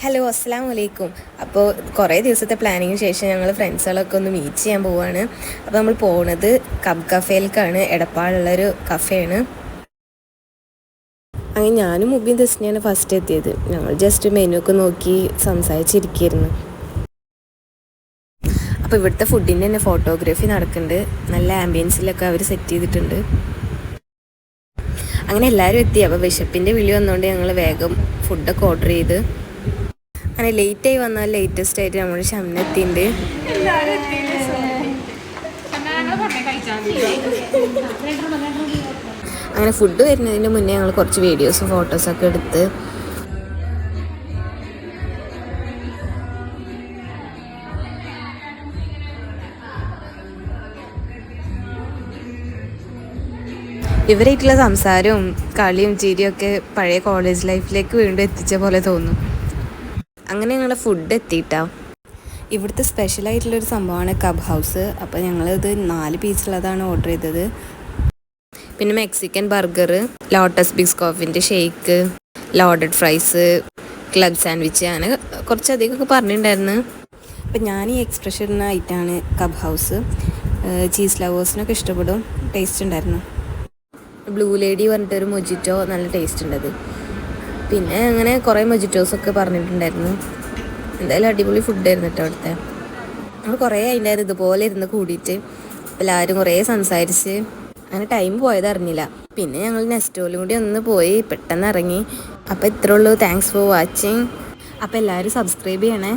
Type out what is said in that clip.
Hello അസ്സലാമു അലൈക്കും. അപ്പോൾ കുറേ ദിവസത്തെ പ്ലാനിങ്ങിന് ശേഷം ഞങ്ങൾ ഫ്രണ്ട്സുകളൊക്കെ ഒന്ന് മീറ്റ് ചെയ്യാൻ പോവുകയാണ്. അപ്പോൾ നമ്മൾ പോകുന്നത് കബ് കഫേയിലേക്കാണ്. എടപ്പാളുള്ളൊരു കഫേയാണ്. അങ്ങനെ ഞാനും മുബിയും തസ്നിയാണ് ഫസ്റ്റ് എത്തിയത്. ഞങ്ങൾ ജസ്റ്റ് മെനു ഒക്കെ നോക്കി സംസാരിച്ചിരിക്കുകയായിരുന്നു. അപ്പോൾ ഇവിടുത്തെ ഫുഡിൻ്റെ തന്നെ ഫോട്ടോഗ്രാഫി നടക്കുന്നുണ്ട്. നല്ല ആംബിയൻസിലൊക്കെ അവർ സെറ്റ് ചെയ്തിട്ടുണ്ട്. അങ്ങനെ എല്ലാവരും എത്തി. അപ്പോൾ വിശപ്പിൻ്റെ വിളി വന്നുകൊണ്ട് ഞങ്ങൾ വേഗം ഫുഡൊക്കെ ഓർഡർ ചെയ്ത് അങ്ങനെ ലേറ്റായി വന്നാൽ ലേറ്റസ്റ്റ് ആയിട്ട് നമ്മൾ ഷംനെത്തിണ്ട്. അങ്ങനെ ഫുഡ് വരുന്നതിന് മുന്നേ ഞങ്ങൾ കുറച്ച് വീഡിയോസും ഫോട്ടോസൊക്കെ എടുത്ത് ഇവരായിട്ടുള്ള സംസാരവും കളിയും ചിരിയും ഒക്കെ പഴയ കോളേജ് ലൈഫിലേക്ക് വീണ്ടും എത്തിച്ച പോലെ തോന്നും. അങ്ങനെ ഞങ്ങളുടെ ഫുഡ് എത്തിയിട്ടാ. ഇവിടുത്തെ സ്പെഷ്യലായിട്ടുള്ളൊരു സംഭവമാണ് കബ് ഹൗസ്. അപ്പോൾ ഞങ്ങളിത് 4 പീസുള്ളതാണ് ഓർഡർ ചെയ്തത്. പിന്നെ മെക്സിക്കൻ ബർഗർ, ലോട്ടസ് ബിസ്കോഫിൻ്റെ shake, loaded fries, club sandwich, അങ്ങനെ കുറച്ചധികമൊക്കെ പറഞ്ഞിട്ടുണ്ടായിരുന്നു. അപ്പം ഞാൻ ഈ എക്സ്പ്രഷൻ ഇടുന്ന ഐറ്റമാണ് കബ് ഹൗസ്. ചീസ് ലവേഴ്സിനൊക്കെ ഇഷ്ടപ്പെടും. ടേസ്റ്റ് ഉണ്ടായിരുന്നു. ബ്ലൂ ലേഡി പറഞ്ഞിട്ടൊരു മൊജിറ്റോ, നല്ല ടേസ്റ്റ് ഉണ്ടത്. പിന്നെ അങ്ങനെ കുറേ മൊജിറ്റോസൊക്കെ പറഞ്ഞിട്ടുണ്ടായിരുന്നു. എന്തായാലും അടിപൊളി ഫുഡായിരുന്നു കേട്ടോ അവിടുത്തെ. നമ്മൾ കുറേ അതിൻ്റെത് ഇതുപോലെ ഇരുന്ന് കൂടിയിട്ട് എല്ലാവരും കുറേ സംസാരിച്ച് അങ്ങനെ ടൈം പോയത് അറിഞ്ഞില്ല. പിന്നെ ഞങ്ങൾ നെസ്റ്റോയിലും കൂടി ഒന്ന് പോയി പെട്ടെന്ന് ഇറങ്ങി. അപ്പോൾ ഇത്രേ ഉള്ളൂ. Thanks for watching. അപ്പോൾ എല്ലാവരും സബ്സ്ക്രൈബ് ചെയ്യണേ.